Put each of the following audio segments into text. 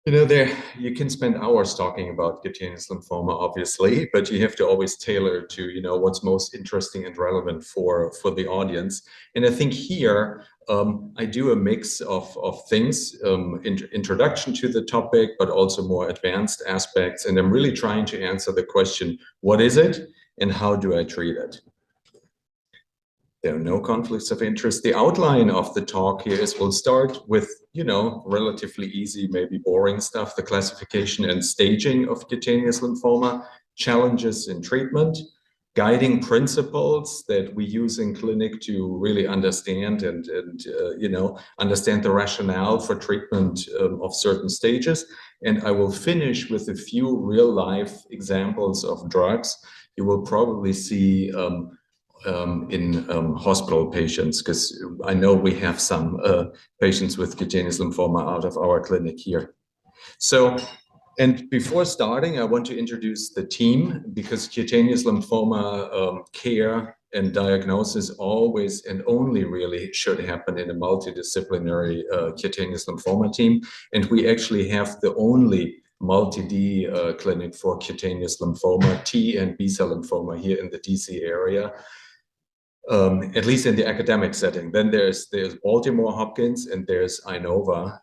There you can spend hours talking about cutaneous lymphoma, obviously, but you have to always tailor to, what's most interesting and relevant for the audience. And I think here I do a mix of things, introduction to the topic, but also more advanced aspects. And I'm really trying to answer the question, what is it and how do I treat it? There are no conflicts of interest. The outline of the talk here is we'll start with, relatively easy, maybe boring stuff, the classification and staging of cutaneous lymphoma, challenges in treatment, guiding principles that we use in clinic to really understand and understand the rationale for treatment of certain stages. And I will finish with a few real life examples of drugs you will probably see in hospital patients, because I know we have some patients with cutaneous lymphoma out of our clinic here. So, and before starting, I want to introduce the team, because cutaneous lymphoma care and diagnosis always and only really should happen in a multidisciplinary cutaneous lymphoma team. And we actually have the only multi-D clinic for cutaneous lymphoma, T and B-cell lymphoma here in the DC area. At least in the academic setting. Then there's Baltimore Hopkins and there's Inova,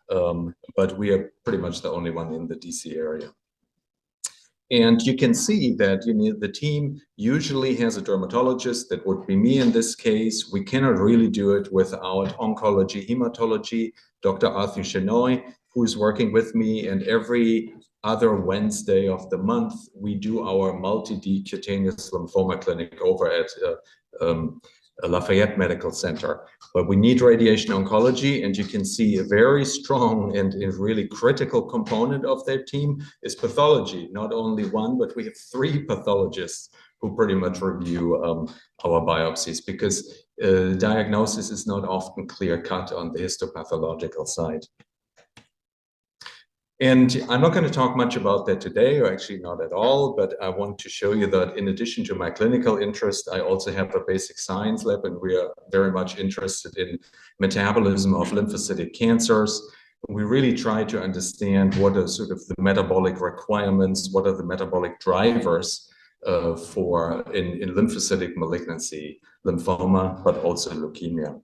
but we are pretty much the only one in the DC area. And you can see that the team usually has a dermatologist. That would be me in this case. We cannot really do it without oncology, hematology, Dr. Arthur Chenoy, who's working with me, and every other Wednesday of the month, we do our multi-D cutaneous lymphoma clinic over at Lafayette Medical Center. But we need radiation oncology, and you can see a very strong and a really critical component of their team is pathology. Not only one, but we have 3 pathologists who pretty much review our biopsies, because diagnosis is not often clear-cut on the histopathological side. And I'm not going to talk much about that today, or actually not at all, but I want to show you that in addition to my clinical interest, I also have a basic science lab, and we are very much interested in metabolism of lymphocytic cancers. We really try to understand what are sort of the metabolic requirements, what are the metabolic drivers in lymphocytic malignancy, lymphoma, but also leukemia.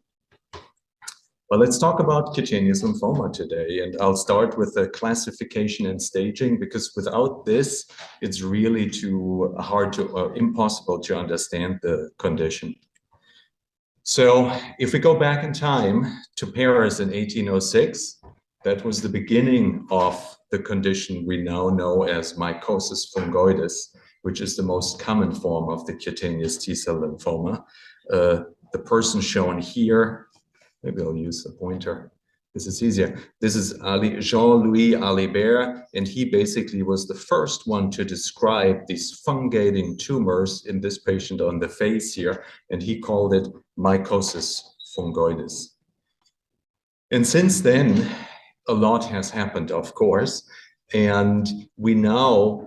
Well, let's talk about cutaneous lymphoma today, and I'll start with the classification and staging, because without this, it's really too hard to, or impossible to understand the condition. So if we go back in time to Paris in 1806, that was the beginning of the condition we now know as mycosis fungoides, which is the most common form of the cutaneous T-cell lymphoma. The person shown here, maybe I'll use the pointer. This is easier. This is Jean-Louis Alibert, and he basically was the first one to describe these fungating tumors in this patient on the face here, and he called it mycosis fungoides. And since then, a lot has happened, of course, and we now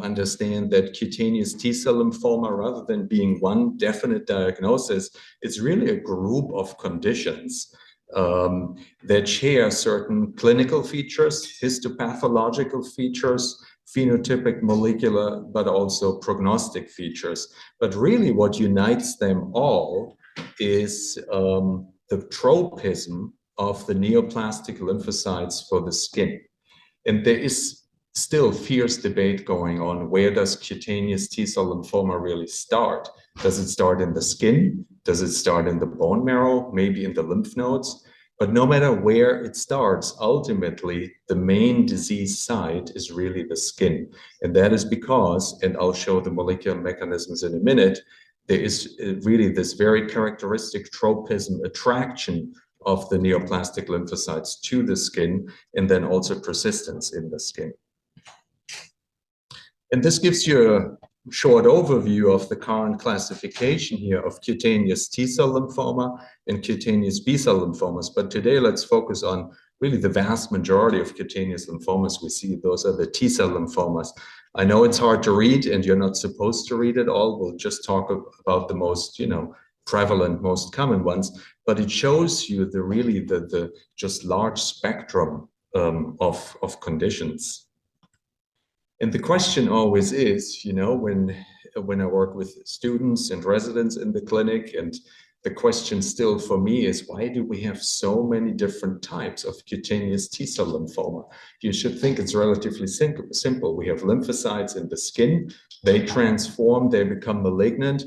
understand that cutaneous T-cell lymphoma, rather than being one definite diagnosis, is really a group of conditions that share certain clinical features, histopathological features, phenotypic molecular, but also prognostic features. But really what unites them all is the tropism of the neoplastic lymphocytes for the skin. And there is still fierce debate going on. Where does cutaneous T-cell lymphoma really start? Does it start in the skin? Does it start in the bone marrow? Maybe in the lymph nodes? But no matter where it starts, ultimately, the main disease site is really the skin. And that is because, and I'll show the molecular mechanisms in a minute, there is really this very characteristic tropism attraction of the neoplastic lymphocytes to the skin, and then also persistence in the skin. And this gives you a short overview of the current classification here of cutaneous T-cell lymphoma and cutaneous B-cell lymphomas. But today, let's focus on really the vast majority of cutaneous lymphomas we see. Those are the T-cell lymphomas. I know it's hard to read, and you're not supposed to read it all. We'll just talk about the most, prevalent, most common ones. But it shows you the just large spectrum of conditions. And the question always is, when I work with students and residents in the clinic, and the question still for me is, why do we have so many different types of cutaneous T-cell lymphoma? You should think it's relatively simple. We have lymphocytes in the skin, they transform, they become malignant.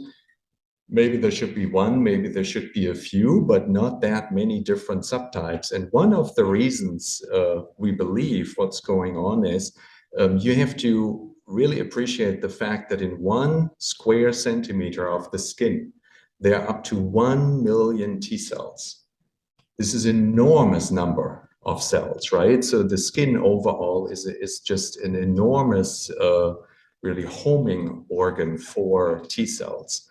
Maybe there should be one, maybe there should be a few, but not that many different subtypes. And one of the reasons we believe what's going on is you have to really appreciate the fact that in 1 square centimeter of the skin, there are up to 1 million T cells. This is an enormous number of cells, right? So the skin overall is just an enormous, really homing organ for T cells.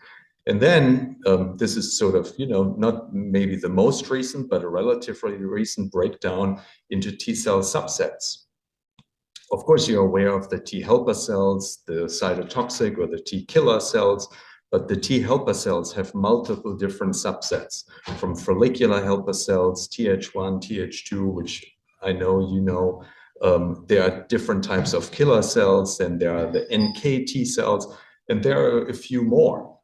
And then this is sort of, not maybe the most recent, but a relatively recent breakdown into T cell subsets. Of course, you're aware of the T helper cells, the cytotoxic or the T killer cells, but the T helper cells have multiple different subsets, from follicular helper cells, Th1, Th2, which I know you know. There are different types of killer cells, and there are the NK T cells, and there are a few more.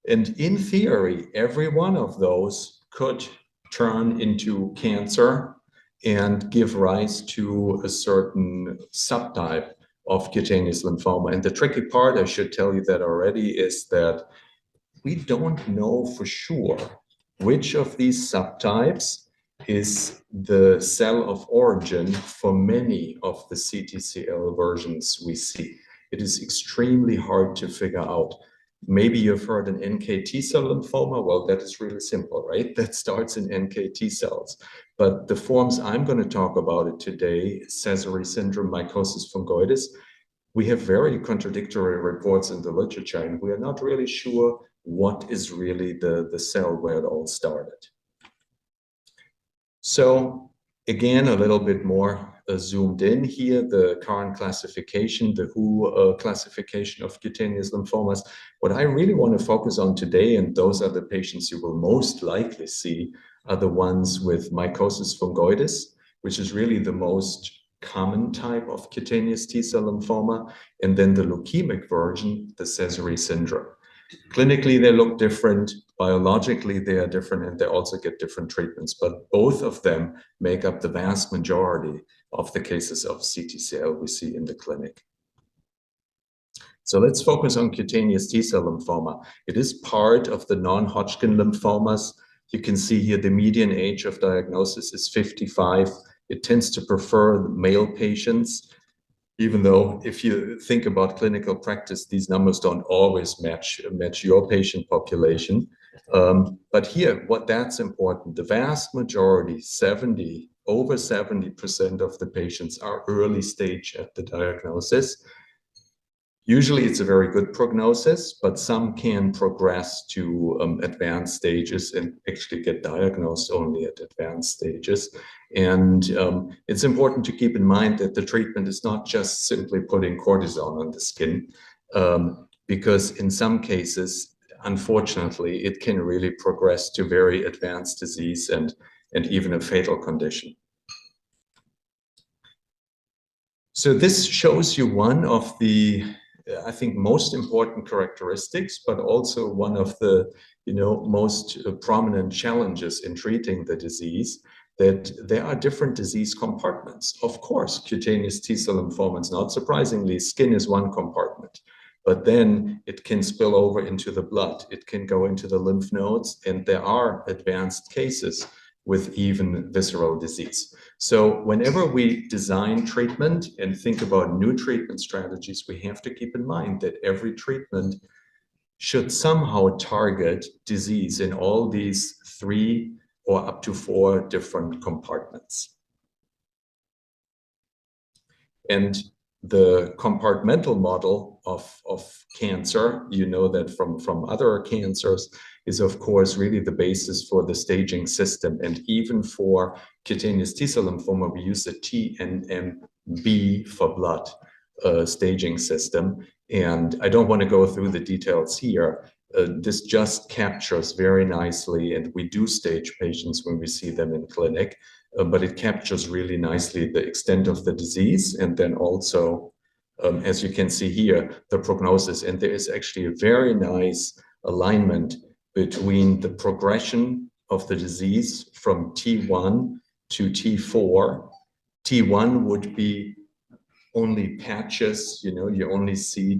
And in theory, every one of those could turn into cancer and give rise to a certain subtype of cutaneous lymphoma. And the tricky part, I should tell you that already, is that we don't know for sure which of these subtypes is the cell of origin for many of the CTCL versions we see. It is extremely hard to figure out. Maybe you've heard an NK T cell lymphoma. Well, that is really simple, right? That starts in NK T cells. But the forms I'm going to talk about it today, Sézary syndrome, mycosis fungoides, we have very contradictory reports in the literature, and we are not really sure what is really the cell where it all started. So again, a little bit more zoomed in here, the current classification, the WHO classification of cutaneous lymphomas. What I really want to focus on today, and those are the patients you will most likely see, are the ones with mycosis fungoides, which is really the most common type of cutaneous T-cell lymphoma, and then the leukemic version, the Sézary syndrome. Clinically, they look different. Biologically, they are different, and they also get different treatments. But both of them make up the vast majority of the cases of CTCL we see in the clinic. So let's focus on cutaneous T-cell lymphoma. It is part of the non-Hodgkin lymphomas. You can see here the median age of diagnosis is 55. It tends to prefer male patients, even though if you think about clinical practice, these numbers don't always match your patient population. But here, that's important. The vast majority, over 70% of the patients are early stage at the diagnosis. Usually it's a very good prognosis, but some can progress to advanced stages and actually get diagnosed only at advanced stages. And it's important to keep in mind that the treatment is not just simply putting cortisone on the skin, because in some cases, unfortunately, it can really progress to very advanced disease and even a fatal condition. So this shows you one of the, I think, most important characteristics, but also one of the most prominent challenges in treating the disease, that there are different disease compartments. Of course, cutaneous T-cell lymphoma, not surprisingly, skin is one compartment, but then it can spill over into the blood, it can go into the lymph nodes, and there are advanced cases with even visceral disease. So whenever we design treatment and think about new treatment strategies, we have to keep in mind that every treatment should somehow target disease in all these 3 or up to 4 different compartments. And the compartmental model of cancer, you know that from other cancers, is of course really the basis for the staging system. And even for cutaneous T-cell lymphoma, we use the TNMB for blood staging system. And I don't want to go through the details here. This just captures very nicely, and we do stage patients when we see them in clinic. but it captures really nicely the extent of the disease, and then also, as you can see here, the prognosis. And there is actually a very nice alignment between the progression of the disease from T1 to T4. T1 would be only patches, you only see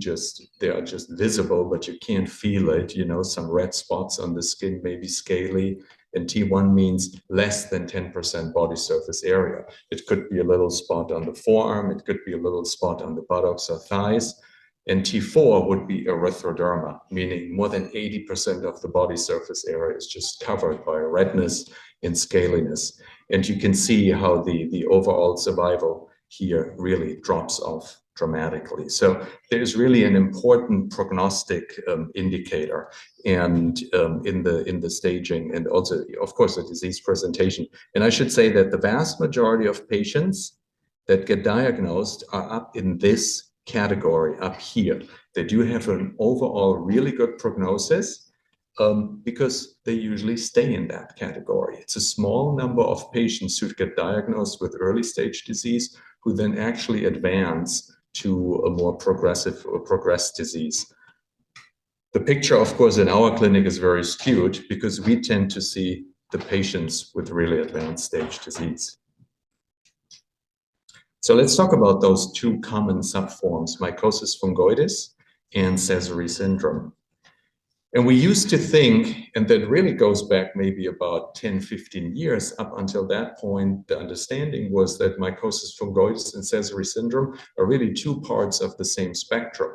they are just visible, but you can't feel it, some red spots on the skin, maybe scaly. And T1 means less than 10% body surface area. It could be a little spot on the forearm, it could be a little spot on the buttocks or thighs. And T4 would be erythroderma, meaning more than 80% of the body surface area is just covered by redness and scaliness. And you can see how the overall survival here really drops off dramatically. So there's really an important prognostic indicator, and in the staging, and also, of course, the disease presentation. And I should say that the vast majority of patients that get diagnosed are up in this category up here. They do have an overall really good prognosis, because they usually stay in that category. It's a small number of patients who get diagnosed with early stage disease who then actually advance to a more progressive or progressed disease. The picture, of course, in our clinic is very skewed because we tend to see the patients with really advanced stage disease. So let's talk about those two common subforms, mycosis fungoides and Sézary syndrome. And we used to think, and that really goes back maybe about 10, 15 years, up until that point, the understanding was that mycosis fungoides and Sézary syndrome are really two parts of the same spectrum.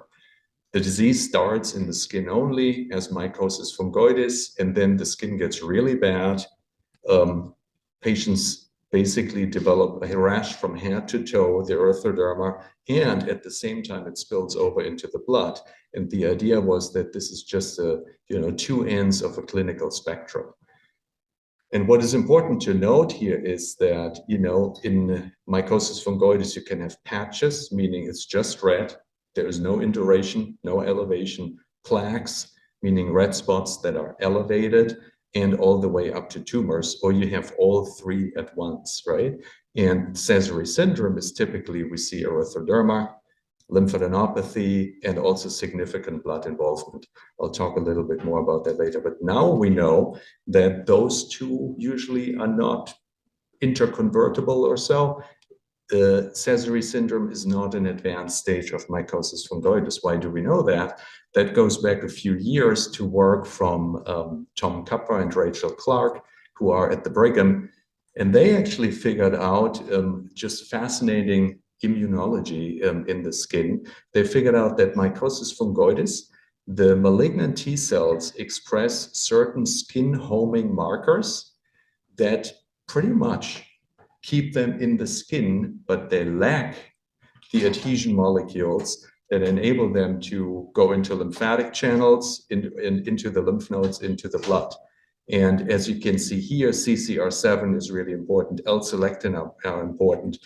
The disease starts in the skin only as mycosis fungoides, and then the skin gets really bad. Patients basically develop a rash from head to toe, the erythroderma, and at the same time it spills over into the blood. And the idea was that this is just two ends of a clinical spectrum. And what is important to note here is that, in mycosis fungoides, you can have patches, meaning it's just red. There is no induration, no elevation. Plaques, meaning red spots that are elevated, and all the way up to tumors, or you have all three at once, right? And Sézary syndrome is typically, we see erythroderma, lymphadenopathy, and also significant blood involvement. I'll talk a little bit more about that later. But now we know that those two usually are not interconvertible or so. The Sézary syndrome is not an advanced stage of mycosis fungoides. Why do we know that? That goes back a few years to work from Tom Kupfer and Rachel Clark, who are at the Brigham. And they actually figured out just fascinating immunology in the skin. They figured out that mycosis fungoides, the malignant T cells express certain skin homing markers that pretty much keep them in the skin, but they lack the adhesion molecules that enable them to go into lymphatic channels, into the lymph nodes, into the blood. And as you can see here, CCR7 is really important. L-selectin are important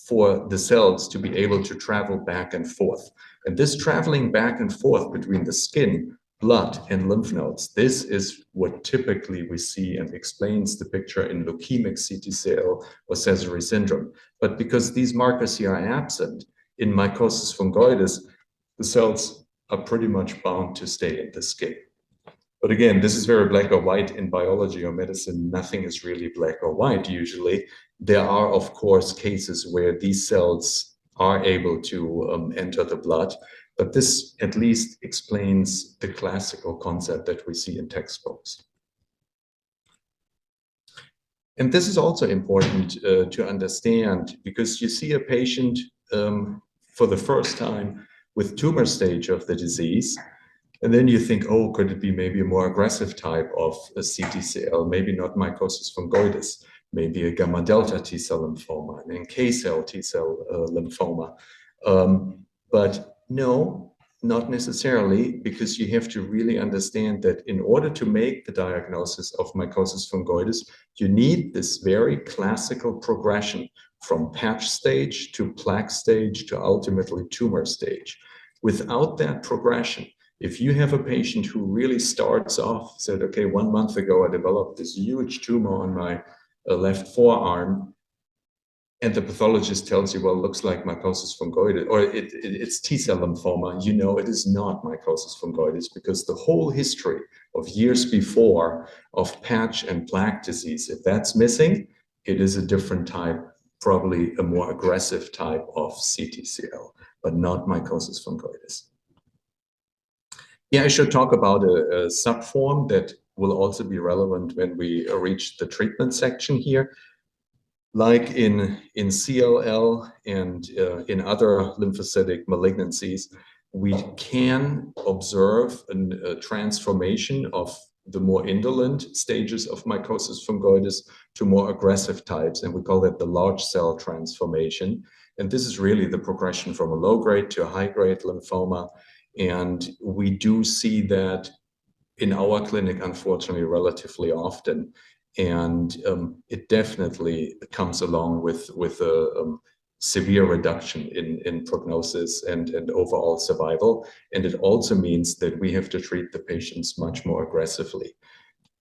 for the cells to be able to travel back and forth. And this traveling back and forth between the skin, blood, and lymph nodes, this is what typically we see and explains the picture in leukemic CTCL or Sézary syndrome. But because these markers here are absent, in mycosis fungoides, the cells are pretty much bound to stay in the skin. But again, this is very black or white. In biology or medicine, nothing is really black or white usually. There are, of course, cases where these cells are able to enter the blood, but this at least explains the classical concept that we see in textbooks. And this is also important to understand, because you see a patient for the first time with tumor stage of the disease, and then you think, oh, could it be maybe a more aggressive type of a CTCL, maybe not mycosis fungoides, maybe a gamma delta T cell lymphoma, an NK cell T cell lymphoma. But no, not necessarily, because you have to really understand that in order to make the diagnosis of mycosis fungoides, you need this very classical progression from patch stage to plaque stage to ultimately tumor stage. Without that progression, if you have a patient who really starts off, said, okay, 1 month ago, I developed this huge tumor on my left forearm, and the pathologist tells you, well, it looks like mycosis fungoides, or it's T-cell lymphoma, you know it is not mycosis fungoides, because the whole history of years before of patch and plaque disease, if that's missing, it is a different type, probably a more aggressive type of CTCL, but not mycosis fungoides. Yeah, I should talk about a subform that will also be relevant when we reach the treatment section here. Like in CLL and in other lymphocytic malignancies, we can observe a transformation of the more indolent stages of mycosis fungoides to more aggressive types, and we call that the large cell transformation. And this is really the progression from a low-grade to a high-grade lymphoma, and we do see that in our clinic, unfortunately, relatively often. And it definitely comes along with a severe reduction in prognosis and overall survival. And it also means that we have to treat the patients much more aggressively.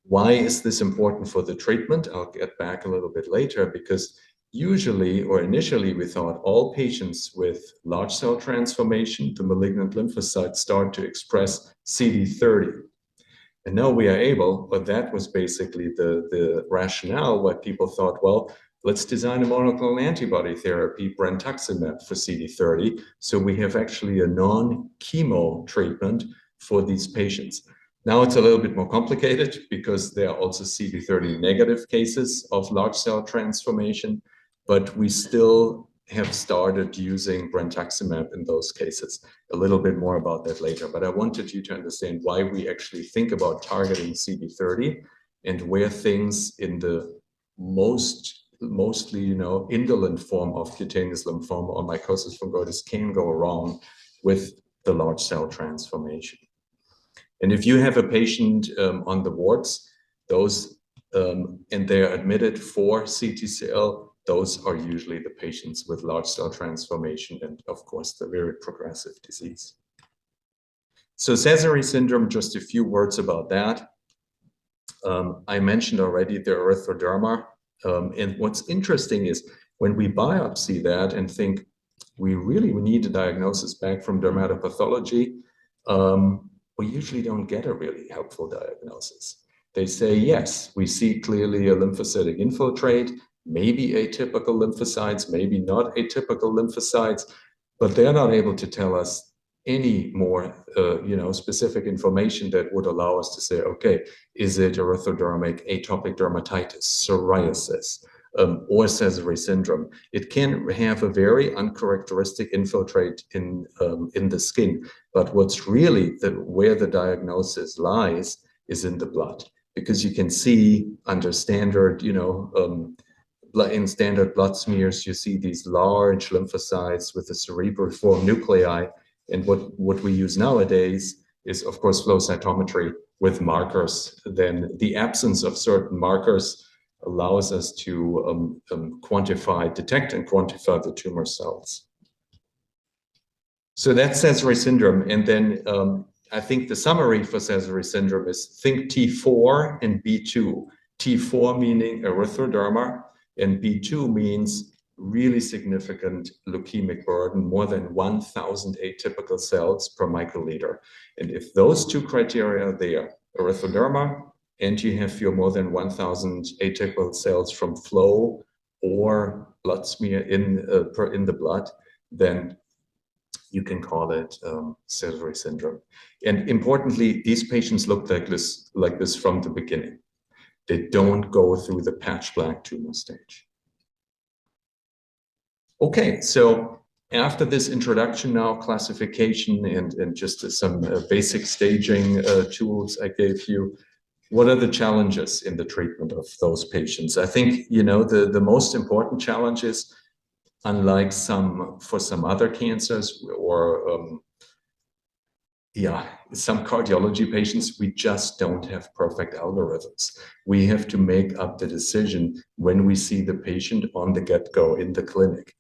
Why is this important for the treatment? I'll get back a little bit later, because usually or initially we thought all patients with large cell transformation, the malignant lymphocytes, start to express CD30. And now we are able, but that was basically the rationale why people thought, well, let's design a monoclonal antibody therapy, brentuximab, for CD30. So we have actually a non-chemo treatment for these patients. Now it's a little bit more complicated because there are also CD30 negative cases of large cell transformation, but we still have started using brentuximab in those cases. A little bit more about that later, but I wanted you to understand why we actually think about targeting CD30 and where things in the mostly, indolent form of cutaneous lymphoma or mycosis fungoides can go wrong with the large cell transformation. And if you have a patient on the wards, those and they're admitted for CTCL, those are usually the patients with large cell transformation and, of course, the very progressive disease. So Sézary syndrome, just a few words about that. I mentioned already the erythroderma. And what's interesting is when we biopsy that and think we need a diagnosis back from dermatopathology, we usually don't get a really helpful diagnosis. They say, yes, we see clearly a lymphocytic infiltrate, maybe atypical lymphocytes, maybe not atypical lymphocytes, but they're not able to tell us any more, specific information that would allow us to say, okay, is it erythrodermic atopic dermatitis, psoriasis, or Sézary syndrome? It can have a very uncharacteristic infiltrate in the skin, but what's really where the diagnosis lies is in the blood, because you can see under standard, in standard blood smears, you see these large lymphocytes with the cerebriform nuclei. And what we use nowadays is, of course, flow cytometry with markers. Then the absence of certain markers allows us to detect and quantify the tumor cells. So that's Sézary syndrome. And then I think the summary for Sézary syndrome is think T4 and B2. T4 meaning erythroderma, and B2 means really significant leukemic burden, more than 1,000 atypical cells per microliter. And if those two criteria are there, erythroderma, and you have your more than 1,000 atypical cells from flow or blood smear in the blood, then you can call it Sézary syndrome. And importantly, these patients look like this from the beginning. They don't go through the patch black tumor stage. Okay, so after this introduction now, classification and just some basic staging tools I gave you, what are the challenges in the treatment of those patients? I think, the most important challenge is, unlike for some other cancers or some cardiology patients, we just don't have perfect algorithms. We have to make up the decision when we see the patient on the get-go in the clinic.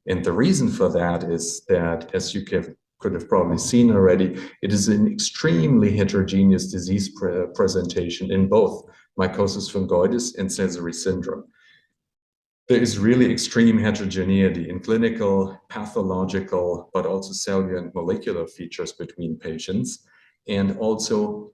And the reason for that is that, as you could have probably seen already, it is an extremely heterogeneous disease presentation in both mycosis fungoides and Sézary syndrome. there is really extreme heterogeneity in clinical, pathological, but also cellular and molecular features between patients. And also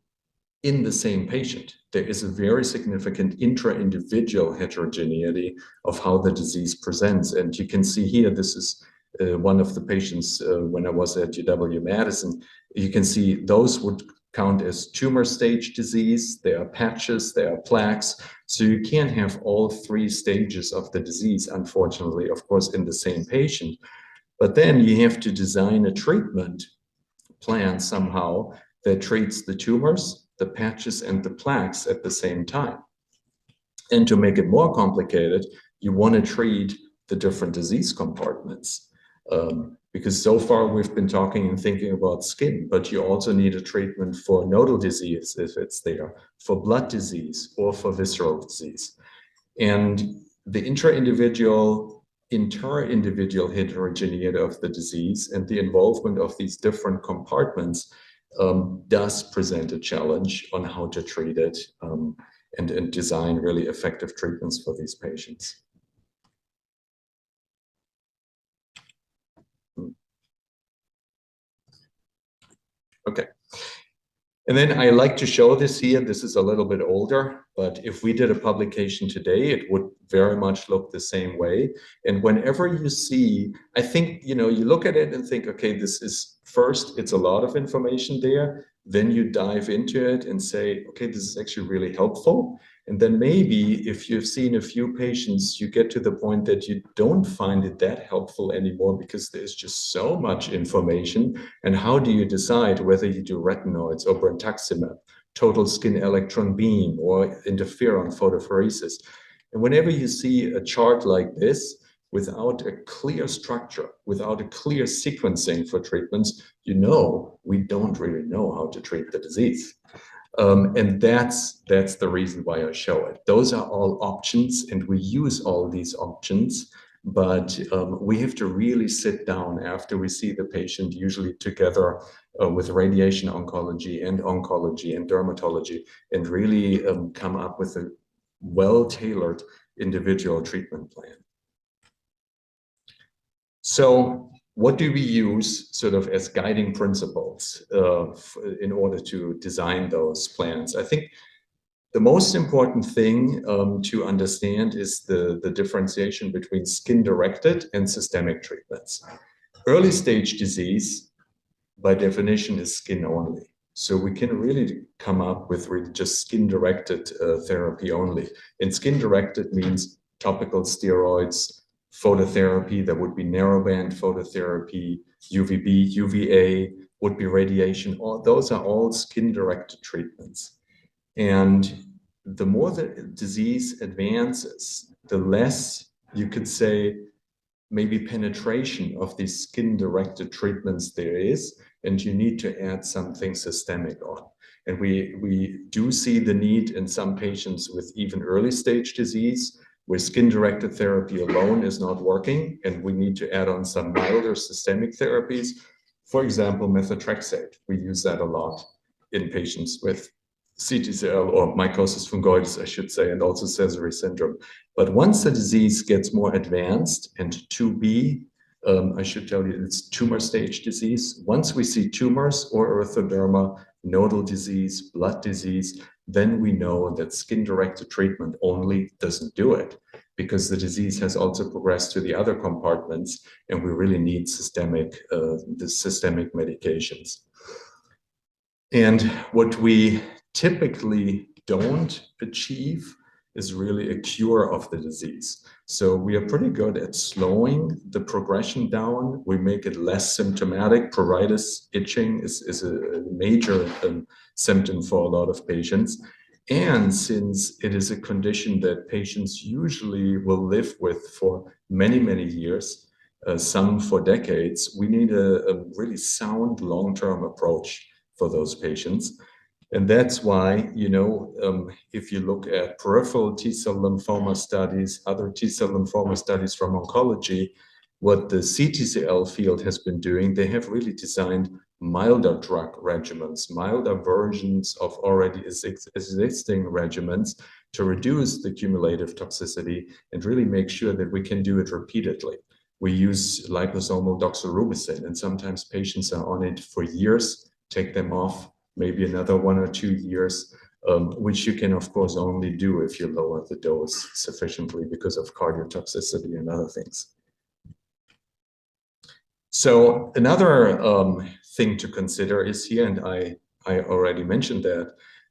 in the same patient, there is a very significant intra-individual heterogeneity of how the disease presents. And you can see here, this is one of the patients when I was at UW-Madison. You can see those would count as tumor stage disease. There are patches, there are plaques. So you can't have all three stages of the disease, unfortunately, of course, in the same patient. But then you have to design a treatment plan somehow that treats the tumors, the patches, and the plaques at the same time. And to make it more complicated, you want to treat the different disease compartments. Because so far we've been talking and thinking about skin, but you also need a treatment for nodal disease if it's there, for blood disease, or for visceral disease. And the inter-individual heterogeneity of the disease and the involvement of these different compartments does present a challenge on how to treat it and design really effective treatments for these patients. Okay. And then I like to show this here. This is a little bit older, but if we did a publication today, it would very much look the same way. And whenever you see, I think, you look at it and think, okay, this is first, it's a lot of information there. Then you dive into it and say, okay, this is actually really helpful. And then maybe if you've seen a few patients, you get to the point that you don't find it that helpful anymore because there's just so much information. And how do you decide whether you do retinoids or brentuximab, total skin electron beam, or interferon photopheresis? And whenever you see a chart like this, without a clear structure, without a clear sequencing for treatments, we don't really know how to treat the disease. And that's the reason why I show it. Those are all options, and we use all these options, but we have to really sit down after we see the patient, usually together with radiation oncology and dermatology, and really come up with a well-tailored individual treatment plan. So what do we use sort of as guiding principles in order to design those plans? I think the most important thing to understand is the differentiation between skin-directed and systemic treatments. Early stage disease, by definition, is skin only. So we can really come up with really just skin-directed therapy only. And skin-directed means topical steroids, phototherapy, that would be narrowband phototherapy, UVB, UVA, would be radiation. Those are all skin-directed treatments. And the more the disease advances, the less you could say maybe penetration of these skin-directed treatments there is, and you need to add something systemic on. And we do see the need in some patients with even early stage disease, where skin-directed therapy alone is not working, and we need to add on some milder systemic therapies. For example, methotrexate. We use that a lot in patients with CTCL, or mycosis fungoides, I should say, and also Sézary syndrome. But once the disease gets more advanced, and 2B, I should tell you, it's tumor stage disease. Once we see tumors or erythroderma, nodal disease, blood disease, then we know that skin-directed treatment only doesn't do it, because the disease has also progressed to the other compartments, and we really need the systemic medications. And what we typically don't achieve is really a cure of the disease. So we are pretty good at slowing the progression down. We make it less symptomatic. Pruritus, itching is a major symptom for a lot of patients. And since it is a condition that patients usually will live with for many, many years, some for decades, we need a really sound long-term approach for those patients. And that's why, if you look at peripheral T-cell lymphoma studies, other T-cell lymphoma studies from oncology, what the CTCL field has been doing, they have really designed milder drug regimens, milder versions of already existing regimens to reduce the cumulative toxicity and really make sure that we can do it repeatedly. We use liposomal doxorubicin, and sometimes patients are on it for years, take them off, maybe another 1 or 2 years, which you can, of course, only do if you lower the dose sufficiently because of cardiotoxicity and other things. So another thing to consider is here, and I already mentioned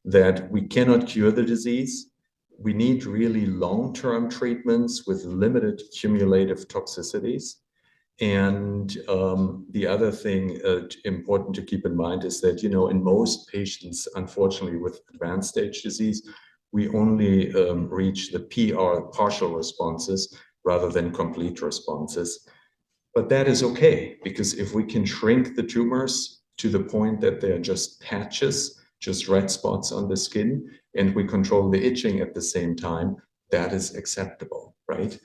that we cannot cure the disease. We need really long-term treatments with limited cumulative toxicities. And the other thing important to keep in mind is that, you know, in most patients, unfortunately, with advanced stage disease, we only reach the PR, partial responses, rather than complete responses. But that is okay, because if we can shrink the tumors to the point that they're just patches, just red spots on the skin, and we control the itching at the same time, that is acceptable, right?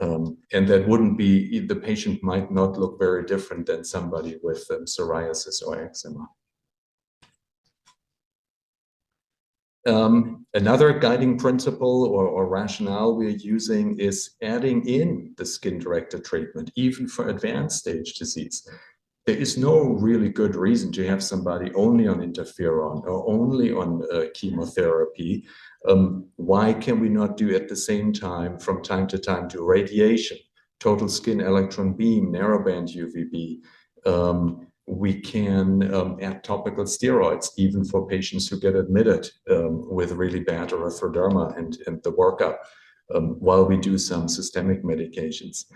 And that wouldn't be, the patient might not look very different than somebody with psoriasis or eczema. Another guiding principle or rationale we're using is adding in the skin-directed treatment, even for advanced stage disease. There is no really good reason to have somebody only on interferon or only on chemotherapy. Why can we not do at the same time, from time to time, do radiation, total skin electron beam, narrowband UVB? We can add topical steroids, even for patients who get admitted with really bad erythroderma and the workup, while we do some systemic medications.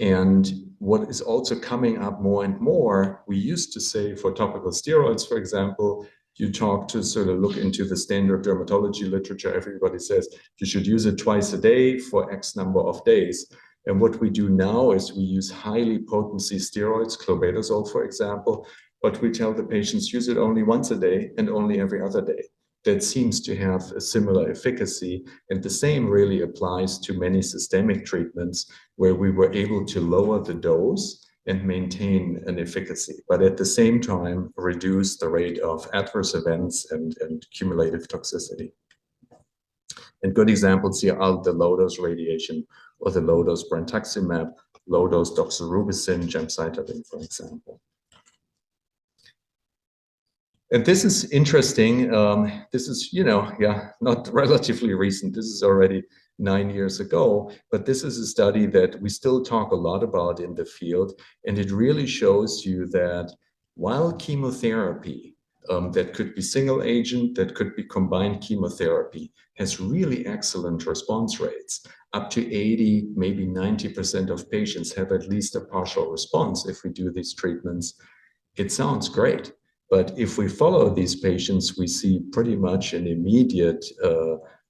And what is also coming up more and more, we used to say for topical steroids, for example, you talk to sort of look into the standard dermatology literature, everybody says you should use it twice a day for X number of days. And what we do now is we use highly potency steroids, clobetasol, for example, but we tell the patients use it only once a day and only every other day. That seems to have a similar efficacy. And the same really applies to many systemic treatments where we were able to lower the dose and maintain an efficacy, but at the same time, reduce the rate of adverse events and cumulative toxicity. And good examples here are the low-dose radiation or the low-dose brentuximab, low-dose doxorubicin, gemcitabine, for example. And this is interesting. This is, you know, not relatively recent. This is already 9 years ago, but this is a study that we still talk a lot about in the field. And it really shows you that while chemotherapy, that could be single agent, that could be combined chemotherapy, has really excellent response rates. Up to 80, maybe 90% of patients have at least a partial response if we do these treatments. It sounds great. But if we follow these patients, we see pretty much an immediate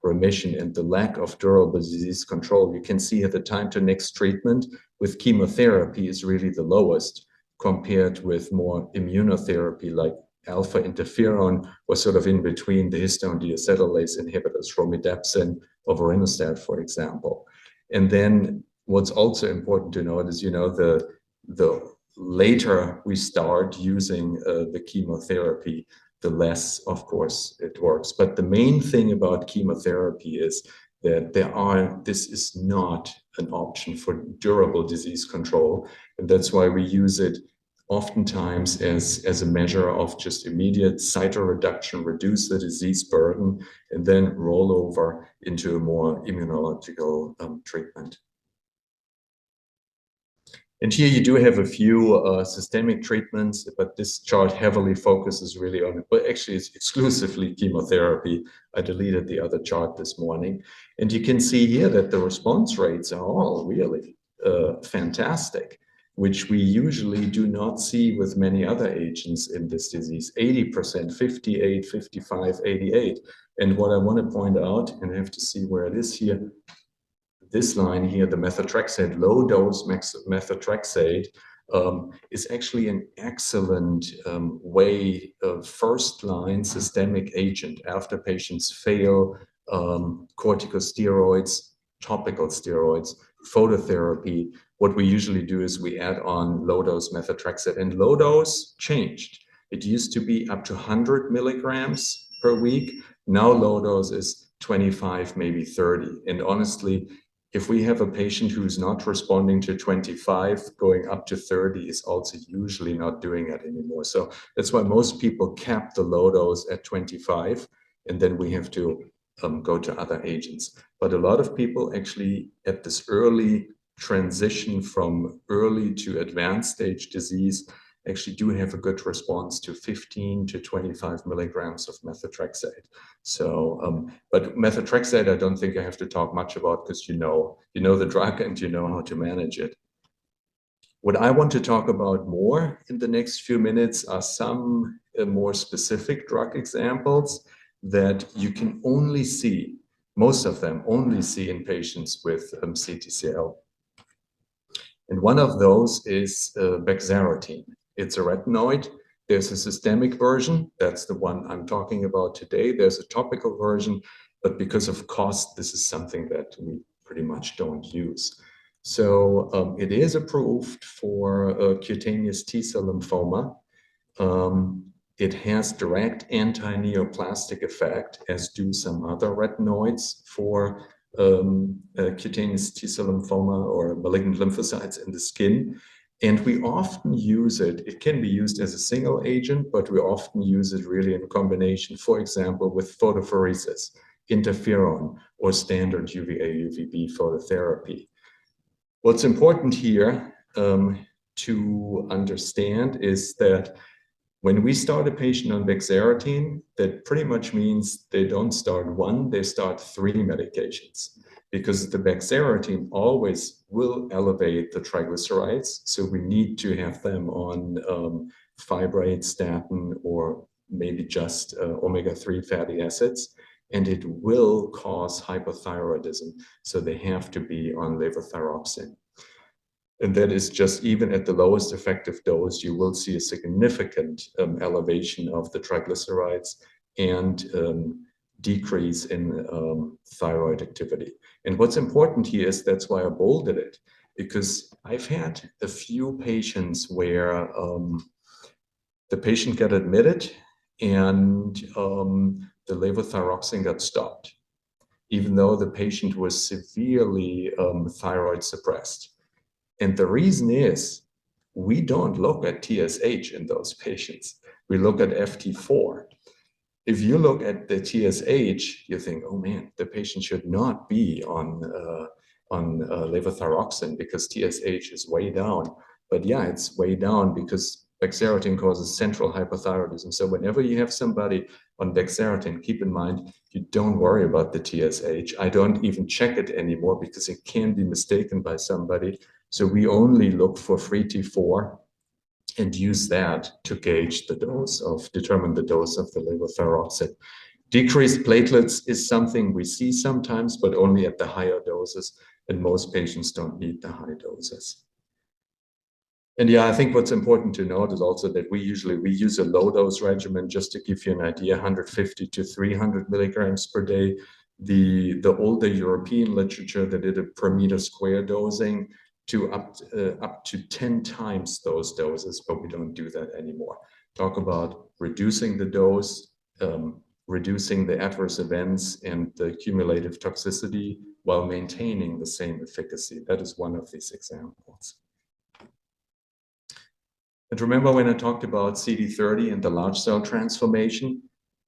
remission and the lack of durable disease control. You can see here the time to next treatment with chemotherapy is really the lowest compared with more immunotherapy like alpha interferon or sort of in between the histone deacetylase inhibitors, romidepsin or vorinostat, for example. And then what's also important to note is, you know, the later we start using the chemotherapy, the less, of course, it works. But the main thing about chemotherapy is that this is not an option for durable disease control. And that's why we use it oftentimes as a measure of just immediate cytoreduction, reduce the disease burden, and then roll over into a more immunological treatment. And here you do have a few systemic treatments, but this chart heavily focuses really on, but actually it's exclusively chemotherapy. I deleted the other chart this morning. And you can see here that the response rates are all really fantastic, which we usually do not see with many other agents in this disease. 80%, 58, 55, 88. And what I want to point out, and I have to see where it is here, this line here, the methotrexate, low-dose methotrexate, is actually an excellent way of first-line systemic agent after patients fail corticosteroids, topical steroids, phototherapy. What we usually do is we add on low-dose methotrexate, and low-dose changed. It used to be up to 100 milligrams per week. Now low-dose is 25, maybe 30. And honestly, if we have a patient who's not responding to 25, going up to 30 is also usually not doing it anymore. So that's why most people cap the low dose at 25, and then we have to go to other agents. But a lot of people actually at this early transition from early to advanced stage disease actually do have a good response to 15 to 25 milligrams of methotrexate. So, but methotrexate, I don't think I have to talk much about because you know the drug and you know how to manage it. What I want to talk about more in the next few minutes are some more specific drug examples that you can only see, most of them only see in patients with CTCL. And one of those is bexarotene. It's a retinoid. There's a systemic version. That's the one I'm talking about today. There's a topical version, but because of cost, this is something that we pretty much don't use. So it is approved for cutaneous T-cell lymphoma. It has direct anti-neoplastic effect, as do some other retinoids for cutaneous T-cell lymphoma or malignant lymphocytes in the skin. And we often use it. It can be used as a single agent, but we often use it really in combination, for example, with photopheresis, interferon, or standard UVA, UVB phototherapy. What's important here to understand is that when we start a patient on bexarotene, that pretty much means they don't start one, they start 3 medications, because the bexarotene always will elevate the triglycerides. So we need to have them on fibrate, statin, or maybe just omega-3 fatty acids. And it will cause hypothyroidism. So they have to be on levothyroxine. And that is just even at the lowest effective dose, you will see a significant elevation of the triglycerides and decrease in thyroid activity. And what's important here is that's why I bolded it, because I've had a few patients where the patient got admitted and the levothyroxine got stopped, even though the patient was severely thyroid suppressed. And the reason is we don't look at TSH in those patients. We look at FT4. If you look at the TSH, you think, oh man, the patient should not be on levothyroxine because TSH is way down. But yeah, it's way down because bexarotene causes central hypothyroidism. So whenever you have somebody on bexarotene, keep in mind, you don't worry about the TSH. I don't even check it anymore because it can be mistaken by somebody. So we only look for free T4 and use that to gauge the dose determine the dose of the levothyroxine. Decreased platelets is something we see sometimes, but only at the higher doses, and most patients don't need the high doses. And yeah, I think what's important to note is also that we use a low dose regimen, just to give you an idea, 150 to 300 milligrams per day. The older European literature that did a per meter square dosing to up to 10 times those doses, but we don't do that anymore. Talk about reducing the dose, reducing the adverse events and the cumulative toxicity while maintaining the same efficacy. That is one of these examples. And remember when I talked about CD30 and the large cell transformation?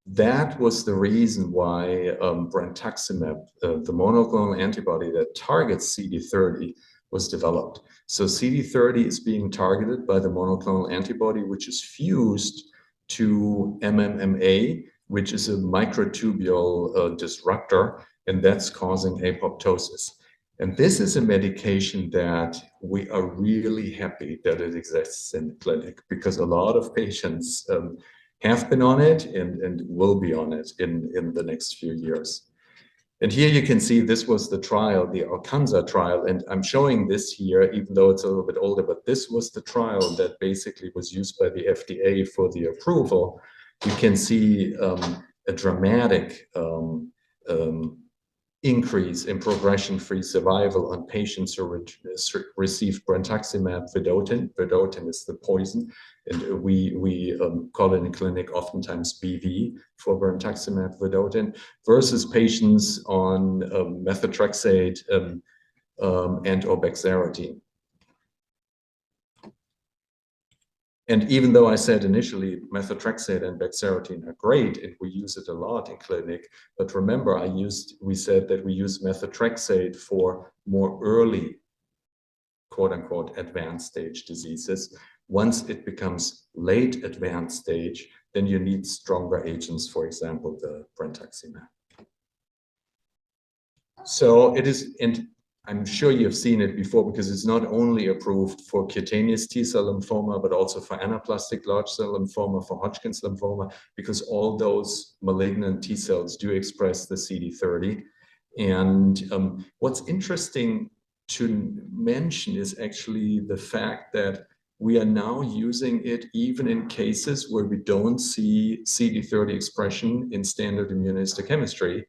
That was the reason why brentuximab, the monoclonal antibody that targets CD30, was developed. So CD30 is being targeted by the monoclonal antibody, which is fused to MMMA, which is a microtubule disruptor, and that's causing apoptosis. And this is a medication that we are really happy that it exists in the clinic, because a lot of patients have been on it and will be on it in the next few years. And here you can see this was the trial, the Alcanza trial, and I'm showing this here, even though it's a little bit older, but this was the trial that basically was used by the FDA for the approval. You can see a dramatic increase in progression-free survival on patients who received brentuximab vedotin. Vedotin is the poison, and we call it in clinic oftentimes BV for brentuximab vedotin, versus patients on methotrexate and or bexarotene. And even though I said initially methotrexate and bexarotene are great and we use it a lot in clinic, but remember we said that we use methotrexate for more early, quote unquote, advanced stage diseases. Once it becomes late advanced stage, then you need stronger agents, for example, the brentuximab. So it is, and I'm sure you've seen it before because it's not only approved for cutaneous T-cell lymphoma, but also for anaplastic large cell lymphoma, for Hodgkin's lymphoma, because all those malignant T-cells do express the CD30. And what's interesting to mention is actually the fact that we are now using it even in cases where we don't see CD30 expression in standard immunohistochemistry,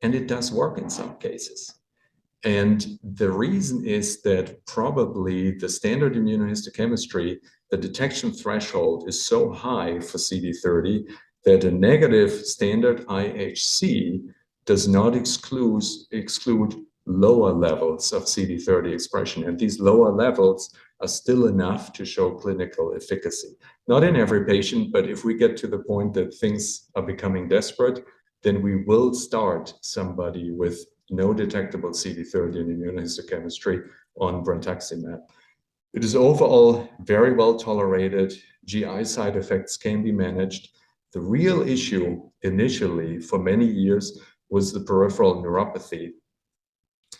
and it does work in some cases. And the reason is that probably the standard immunohistochemistry, the detection threshold is so high for CD30 that a negative standard IHC does not exclude lower levels of CD30 expression. And these lower levels are still enough to show clinical efficacy. Not in every patient, but if we get to the point that things are becoming desperate, then we will start somebody with no detectable CD30 in immunohistochemistry on brentuximab. It is overall very well tolerated. GI side effects can be managed. The real issue initially for many years was the peripheral neuropathy,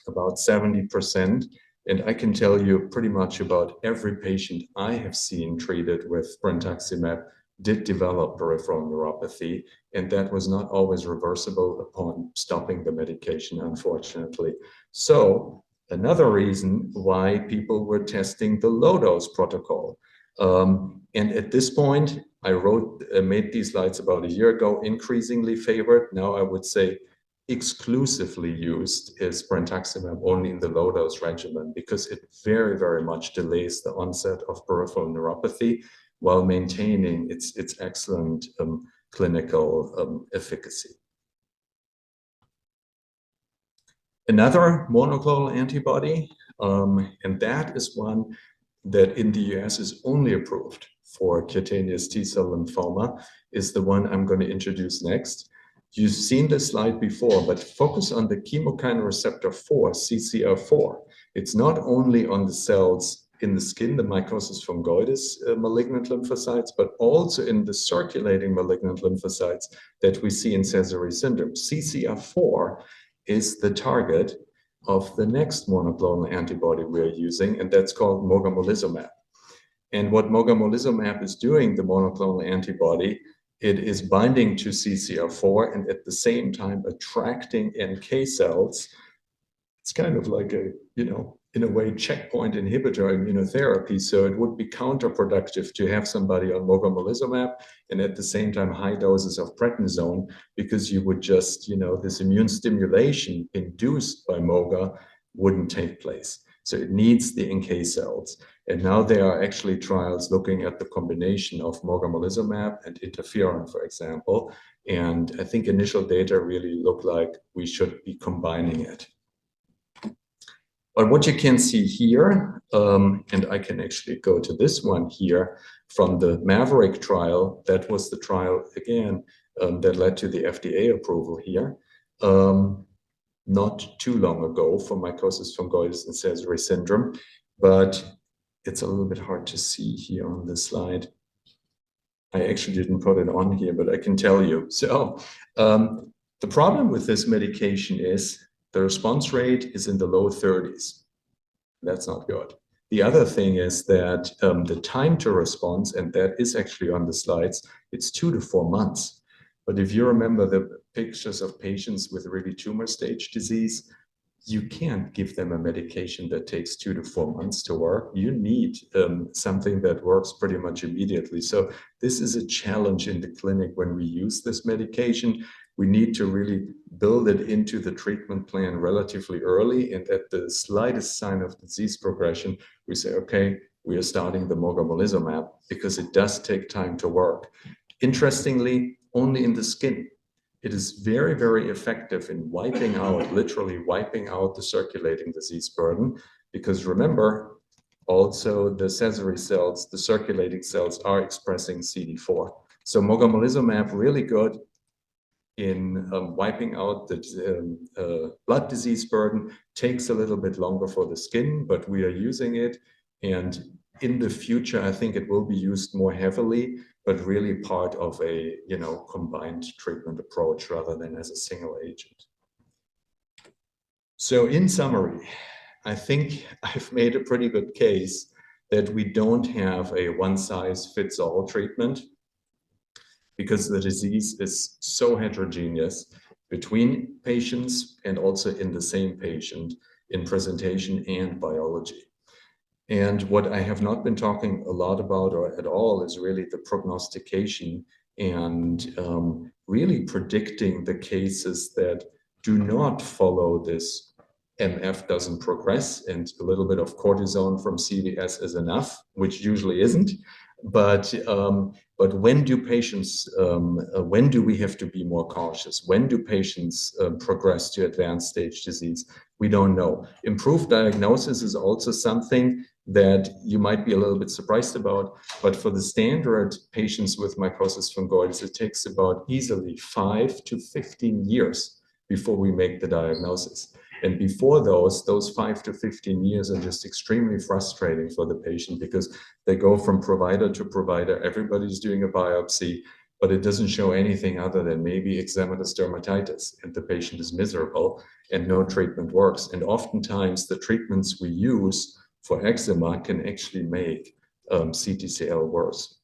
about 70%. And I can tell you pretty much about every patient I have seen treated with brentuximab did develop peripheral neuropathy, and that was not always reversible upon stopping the medication, unfortunately. So another reason why people were testing the low-dose protocol. And at this point, I made these slides about a year ago, increasingly favored. Now I would say exclusively used is brentuximab only in the low-dose regimen because it very, very much delays the onset of peripheral neuropathy while maintaining its excellent clinical efficacy. Another monoclonal antibody, and that is one that in the US is only approved for cutaneous T-cell lymphoma, is the one I'm going to introduce next. You've seen this slide before, but focus on the chemokine receptor 4, CCR4. It's not only on the cells in the skin, the mycosis fungoides malignant lymphocytes, but also in the circulating malignant lymphocytes that we see in Sézary syndrome. CCR4 is the target of the next monoclonal antibody we are using, and that's called mogamulizumab. And what mogamulizumab is doing, the monoclonal antibody, it is binding to CCR4 and at the same time attracting NK cells. It's kind of like a, in a way, checkpoint inhibitor immunotherapy. So it would be counterproductive to have somebody on mogamulizumab and at the same time high doses of prednisone, because you would just, this immune stimulation induced by moga wouldn't take place. So it needs the NK cells. And now there are actually trials looking at the combination of mogamulizumab and interferon, for example. And I think initial data really look like we should be combining it. But what you can see here, and I can actually go to this one here from the Maverick trial, that was the trial, again, that led to the FDA approval here, not too long ago for mycosis fungoides and Sézary syndrome, but it's a little bit hard to see here on this slide. I actually didn't put it on here, but I can tell you. So the problem with this medication is the response rate is in the low 30s. That's not good. The other thing is that the time to response, and that is actually on the slides, it's 2 to 4 months. But if you remember the pictures of patients with really tumor stage disease, you can't give them a medication that takes 2 to 4 months to work. You need something that works pretty much immediately. So this is a challenge in the clinic when we use this medication. we need to really build it into the treatment plan relatively early. And at the slightest sign of disease progression, we say, okay, we are starting the mogamulizumab because it does take time to work. Interestingly, only in the skin. It is very, very effective in wiping out, literally wiping out the circulating disease burden. Because remember, also the caesary cells, the circulating cells are expressing CD4. So mogamulizumab really good in wiping out the blood disease burden. Takes a little bit longer for the skin, but we are using it. And in the future, I think it will be used more heavily, but really part of a combined treatment approach rather than as a single agent. So in summary, I think I've made a pretty good case that we don't have a one-size-fits-all treatment, because the disease is so heterogeneous between patients and also in the same patient in presentation and biology. And what I have not been talking a lot about or at all is really the prognostication and really predicting the cases that do not follow this MF doesn't progress and a little bit of cortisone from CVS is enough, which usually isn't. But when do patients, when do we have to be more cautious? When do patients progress to advanced stage disease? We don't know. Improved diagnosis is also something that you might be a little bit surprised about, but for the standard patients with mycosis fungoides, it takes about easily 5 to 15 years before we make the diagnosis. And before those 5 to 15 years are just extremely frustrating for the patient because they go from provider to provider. Everybody's doing a biopsy, but it doesn't show anything other than maybe eczematous dermatitis, and the patient is miserable and no treatment works. And oftentimes the treatments we use for eczema can actually make CTCL worse.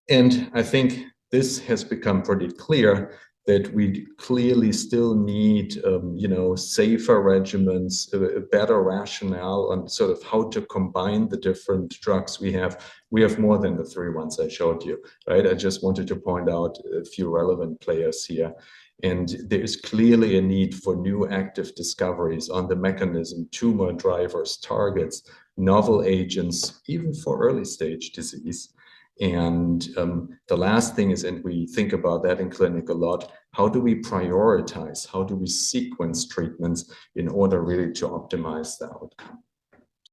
And I think this has become pretty clear that we clearly still need, safer regimens, a better rationale on sort of how to combine the different drugs we have. We have more than the 3 ones I showed you, right? I just wanted to point out a few relevant players here. And there is clearly a need for new active discoveries on the mechanism, tumor drivers, targets, novel agents, even for early stage disease. And the last thing is, and we think about that in clinic a lot, how do we prioritize? How do we sequence treatments in order really to optimize the outcome?